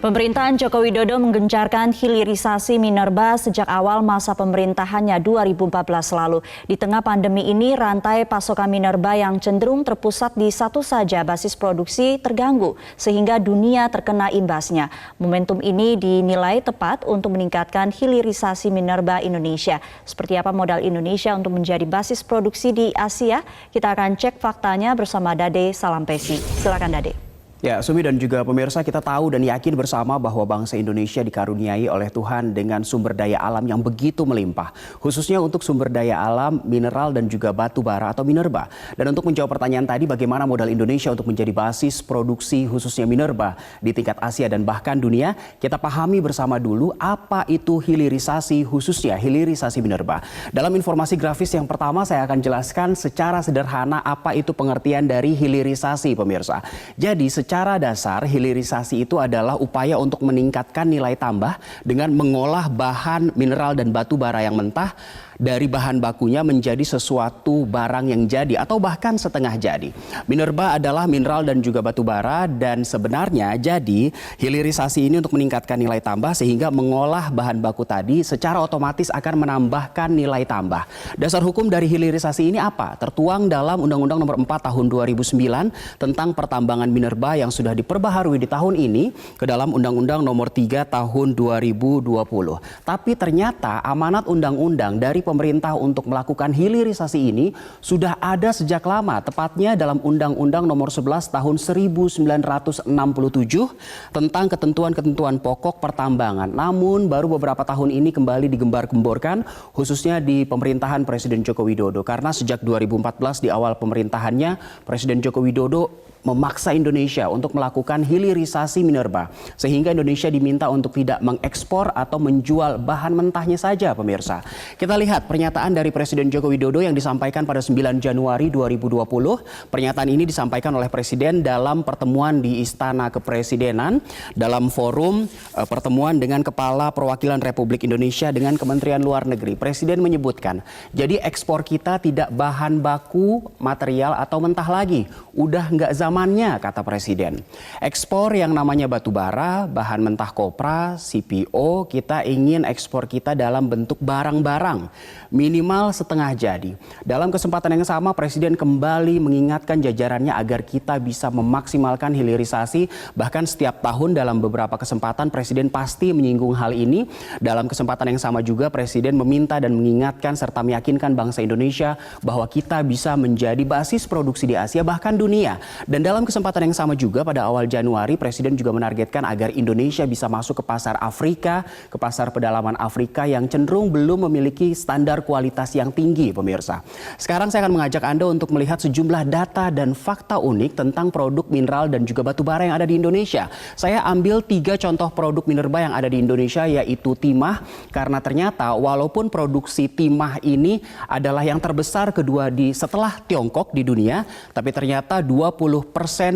Pemerintahan Joko Widodo menggencarkan hilirisasi minerba sejak awal masa pemerintahannya 2014 lalu. Di tengah pandemi ini, rantai pasokan minerba yang cenderung terpusat di satu saja basis produksi terganggu, sehingga dunia terkena imbasnya. Momentum ini dinilai tepat untuk meningkatkan hilirisasi minerba Indonesia. Seperti apa modal Indonesia untuk menjadi basis produksi di Asia? Kita akan cek faktanya bersama Dade Salampesi. Silakan Dade. Ya, Sumi dan juga pemirsa, kita tahu dan yakin bersama bahwa bangsa Indonesia dikaruniai oleh Tuhan dengan sumber daya alam yang begitu melimpah. Khususnya untuk sumber daya alam, mineral dan juga batu bara atau minerba. Dan untuk menjawab pertanyaan tadi, bagaimana modal Indonesia untuk menjadi basis produksi khususnya minerba di tingkat Asia dan bahkan dunia, kita pahami bersama dulu apa itu hilirisasi, khususnya hilirisasi minerba. Dalam informasi grafis yang pertama, saya akan jelaskan secara sederhana apa itu pengertian dari hilirisasi, pemirsa. Jadi, secara dasar, hilirisasi itu adalah upaya untuk meningkatkan nilai tambah dengan mengolah bahan mineral dan batu bara yang mentah dari bahan bakunya menjadi sesuatu barang yang jadi atau bahkan setengah jadi. Minerba adalah mineral dan juga batu bara, dan sebenarnya jadi hilirisasi ini untuk meningkatkan nilai tambah sehingga mengolah bahan baku tadi secara otomatis akan menambahkan nilai tambah. Dasar hukum dari hilirisasi ini apa? Tertuang dalam Undang-Undang Nomor 4 Tahun 2009 tentang pertambangan minerba yang sudah diperbaharui di tahun ini ke dalam Undang-Undang Nomor 3 Tahun 2020. Tapi ternyata amanat undang-undang dari pemerintah untuk melakukan hilirisasi ini sudah ada sejak lama, tepatnya dalam Undang-Undang Nomor 11 Tahun 1967 tentang ketentuan-ketentuan pokok pertambangan. Namun baru beberapa tahun ini kembali digembar-gemborkan, khususnya di pemerintahan Presiden Joko Widodo, karena sejak 2014 di awal pemerintahannya Presiden Joko Widodo memaksa Indonesia untuk melakukan hilirisasi minerba, sehingga Indonesia diminta untuk tidak mengekspor atau menjual bahan mentahnya saja, pemirsa. Kita lihat pernyataan dari Presiden Joko Widodo yang disampaikan pada 9 Januari 2020. Pernyataan ini disampaikan oleh Presiden dalam pertemuan di Istana Kepresidenan dalam forum pertemuan dengan Kepala Perwakilan Republik Indonesia dengan Kementerian Luar Negeri. Presiden menyebutkan, jadi ekspor kita tidak bahan baku, material atau mentah lagi. Udah nggak zamannya, kata Presiden. Ekspor yang namanya batu bara, bahan mentah kopra, CPO, kita ingin ekspor kita dalam bentuk barang-barang, minimal setengah jadi. Dalam kesempatan yang sama, Presiden kembali mengingatkan jajarannya agar kita bisa memaksimalkan hilirisasi. Bahkan setiap tahun dalam beberapa kesempatan Presiden pasti menyinggung hal ini. Dalam kesempatan yang sama juga Presiden meminta dan mengingatkan serta meyakinkan bangsa Indonesia bahwa kita bisa menjadi basis produksi di Asia bahkan dunia. Dan dalam kesempatan yang sama juga pada awal Januari, Presiden juga menargetkan agar Indonesia bisa masuk ke pasar Afrika, ke pasar pedalaman Afrika yang cenderung belum memiliki standar kualitas yang tinggi, pemirsa. Sekarang saya akan mengajak Anda untuk melihat sejumlah data dan fakta unik tentang produk mineral dan juga batu bara yang ada di Indonesia. Saya ambil 3 contoh produk minerba yang ada di Indonesia, yaitu timah, karena ternyata walaupun produksi timah ini adalah yang terbesar kedua setelah Tiongkok di dunia, tapi ternyata 20%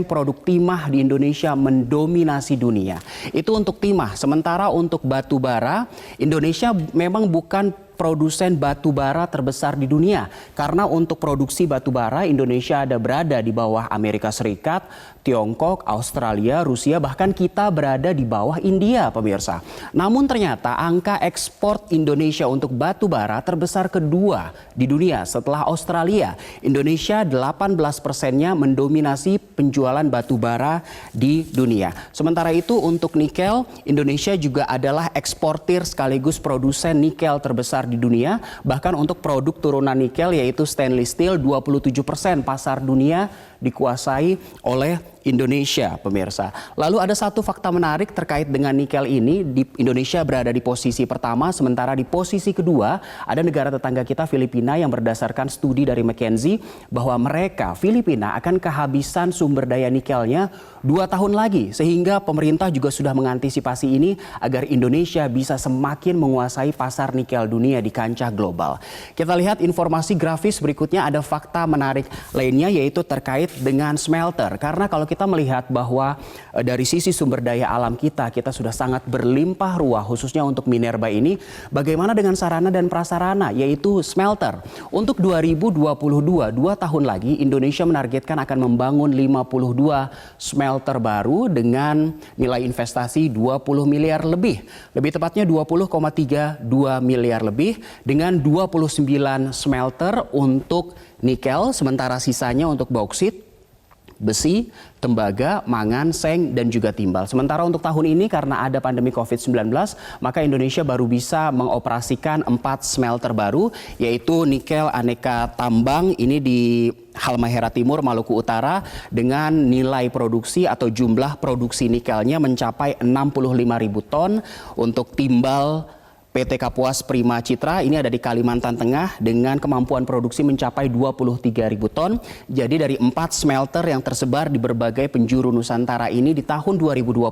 produk timah di Indonesia mendominasi dunia. Itu untuk timah. Sementara untuk batu bara, Indonesia memang bukan produsen batu bara terbesar di dunia, karena untuk produksi batu bara Indonesia ada berada di bawah Amerika Serikat, Tiongkok, Australia, Rusia, bahkan kita berada di bawah India, pemirsa. Namun ternyata angka ekspor Indonesia untuk batu bara terbesar kedua di dunia setelah Australia. Indonesia 18%-nya mendominasi penjualan batu bara di dunia. Sementara itu untuk nikel, Indonesia juga adalah eksportir sekaligus produsen nikel terbesar di dunia. Bahkan untuk produk turunan nikel yaitu stainless steel, 27% pasar dunia dikuasai oleh Indonesia, pemirsa. Lalu ada satu fakta menarik terkait dengan nikel ini. Indonesia berada di posisi pertama, sementara di posisi kedua ada negara tetangga kita Filipina yang berdasarkan studi dari McKinsey bahwa mereka, Filipina, akan kehabisan sumber daya nikelnya 2 tahun lagi. Sehingga pemerintah juga sudah mengantisipasi ini agar Indonesia bisa semakin menguasai pasar nikel dunia di kancah global. Kita lihat informasi grafis berikutnya, ada fakta menarik lainnya yaitu terkait dengan smelter. Karena kalau kita melihat bahwa dari sisi sumber daya alam kita sudah sangat berlimpah ruah khususnya untuk Minerba ini. Bagaimana dengan sarana dan prasarana yaitu smelter. Untuk 2022, 2 tahun lagi Indonesia menargetkan akan membangun 52 smelter baru dengan nilai investasi 20 miliar lebih. Lebih tepatnya 20,32 miliar lebih dengan 29 smelter untuk nikel, sementara sisanya untuk bauksit, besi, tembaga, mangan, seng, dan juga timbal. Sementara untuk tahun ini karena ada pandemi COVID-19, maka Indonesia baru bisa mengoperasikan 4 smelter baru, yaitu nikel aneka tambang ini di Halmahera Timur, Maluku Utara, dengan nilai produksi atau jumlah produksi nikelnya mencapai 65.000 ton. Untuk timbal PT Kapuas Prima Citra ini ada di Kalimantan Tengah dengan kemampuan produksi mencapai 23.000 ton. Jadi dari 4 smelter yang tersebar di berbagai penjuru Nusantara ini di tahun 2020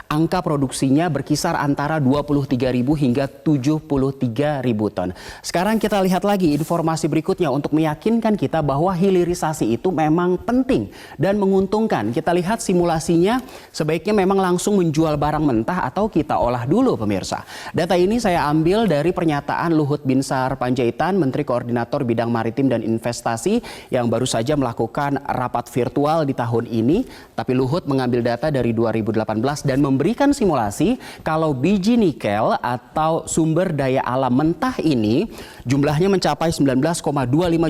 angka produksinya berkisar antara 23.000 hingga 73.000 ton. Sekarang kita lihat lagi informasi berikutnya untuk meyakinkan kita bahwa hilirisasi itu memang penting dan menguntungkan. Kita lihat simulasinya sebaiknya memang langsung menjual barang mentah atau kita olah dulu pemirsa. Data ini saya ambil dari pernyataan Luhut Binsar Panjaitan, Menteri Koordinator Bidang Maritim dan Investasi yang baru saja melakukan rapat virtual di tahun ini. Tapi Luhut mengambil data dari 2018 dan memberikan simulasi kalau biji nikel atau sumber daya alam mentah ini jumlahnya mencapai 19,25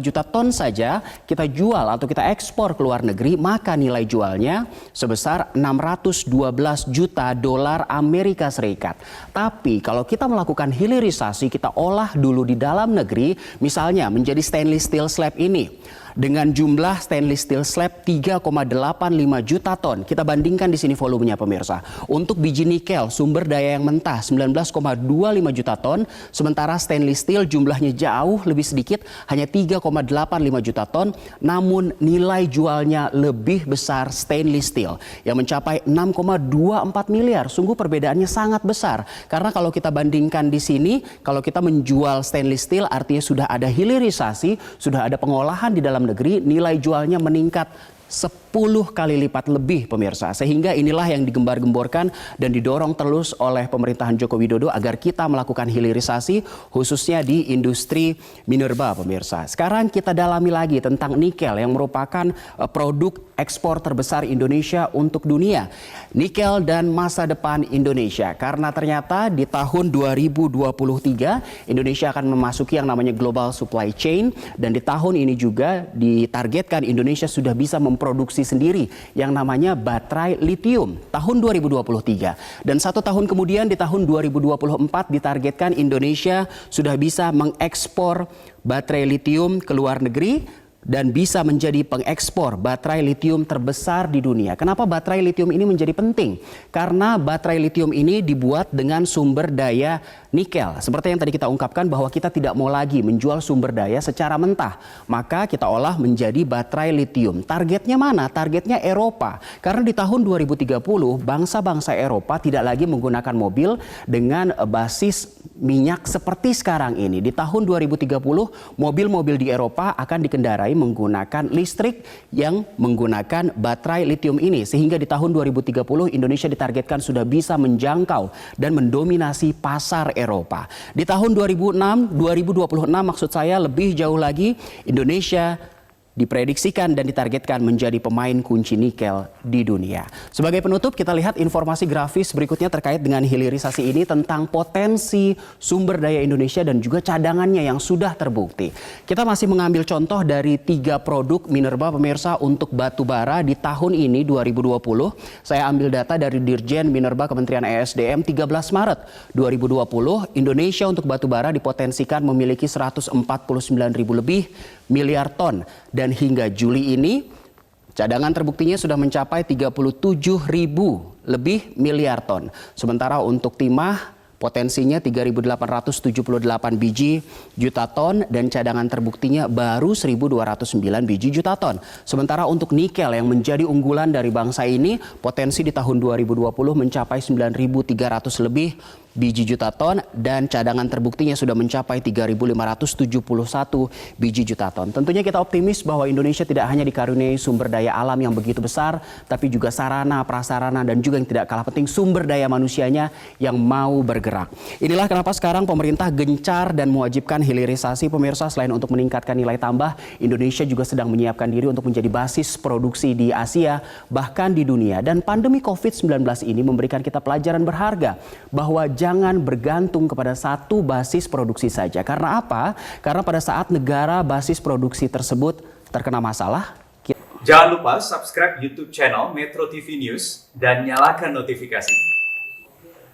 juta ton saja kita jual atau kita ekspor ke luar negeri, maka nilai jualnya sebesar 612 juta dolar Amerika Serikat. Tapi kalau kita melakukan hilirisasi, kita olah dulu di dalam negeri, misalnya menjadi stainless steel slab ini. Dengan jumlah stainless steel slab 3,85 juta ton. Kita bandingkan di sini volumenya pemirsa. Untuk biji nikel sumber daya yang mentah 19,25 juta ton, sementara stainless steel jumlahnya jauh lebih sedikit, hanya 3,85 juta ton, namun nilai jualnya lebih besar stainless steel yang mencapai 6,24 miliar. Sungguh perbedaannya sangat besar. Karena kalau kita bandingkan di sini, kalau kita menjual stainless steel artinya sudah ada hilirisasi, sudah ada pengolahan di dalam negeri, nilai jualnya meningkat 10 kali lipat lebih pemirsa. Sehingga inilah yang digembar-gemborkan dan didorong terus oleh pemerintahan Joko Widodo agar kita melakukan hilirisasi khususnya di industri minerba pemirsa. Sekarang kita dalami lagi tentang nikel yang merupakan produk ekspor terbesar Indonesia untuk dunia. Nikel dan masa depan Indonesia. Karena ternyata di tahun 2023 Indonesia akan memasuki yang namanya global supply chain, dan di tahun ini juga ditargetkan Indonesia sudah bisa memproduksi sendiri yang namanya baterai litium tahun 2023. Dan 1 tahun kemudian di tahun 2024 ditargetkan Indonesia sudah bisa mengekspor baterai litium ke luar negeri dan bisa menjadi pengekspor baterai litium terbesar di dunia. Kenapa baterai litium ini menjadi penting? Karena baterai litium ini dibuat dengan sumber daya nikel. Seperti yang tadi kita ungkapkan bahwa kita tidak mau lagi menjual sumber daya secara mentah. Maka kita olah menjadi baterai litium. Targetnya mana? Targetnya Eropa. Karena di tahun 2030 bangsa-bangsa Eropa tidak lagi menggunakan mobil dengan basis minyak seperti sekarang ini. Di tahun 2030 mobil-mobil di Eropa akan dikendarai menggunakan listrik yang menggunakan baterai litium ini. Sehingga di tahun 2030 Indonesia ditargetkan sudah bisa menjangkau dan mendominasi pasar Eropa. Di tahun 2026 maksud saya lebih jauh lagi, Indonesia diprediksikan dan ditargetkan menjadi pemain kunci nikel di dunia. Sebagai penutup kita lihat informasi grafis berikutnya terkait dengan hilirisasi ini tentang potensi sumber daya Indonesia dan juga cadangannya yang sudah terbukti. Kita masih mengambil contoh dari 3 produk minerba pemirsa untuk batu bara di tahun ini 2020. Saya ambil data dari Dirjen Minerba Kementerian ESDM 13 Maret 2020. Indonesia untuk batu bara dipotensikan memiliki 149.000 lebih miliar ton. Dan hingga Juli ini cadangan terbuktinya sudah mencapai 37.000 lebih miliar ton. Sementara untuk timah potensinya 3.878 biji juta ton dan cadangan terbuktinya baru 1.209 biji juta ton. Sementara untuk nikel yang menjadi unggulan dari bangsa ini potensi di tahun 2020 mencapai 9.300 lebih biji juta ton dan cadangan terbuktinya sudah mencapai 3.571 biji juta ton. Tentunya kita optimis bahwa Indonesia tidak hanya dikaruniai sumber daya alam yang begitu besar, tapi juga sarana, prasarana, dan juga yang tidak kalah penting sumber daya manusianya yang mau bergerak. Inilah kenapa sekarang pemerintah gencar dan mewajibkan hilirisasi pemirsa. Selain untuk meningkatkan nilai tambah, Indonesia juga sedang menyiapkan diri untuk menjadi basis produksi di Asia, bahkan di dunia. Dan pandemi COVID-19 ini memberikan kita pelajaran berharga bahwa jangan bergantung kepada satu basis produksi saja. Karena apa? Karena pada saat negara basis produksi tersebut terkena masalah, jangan lupa subscribe YouTube channel Metro TV News dan nyalakan notifikasinya.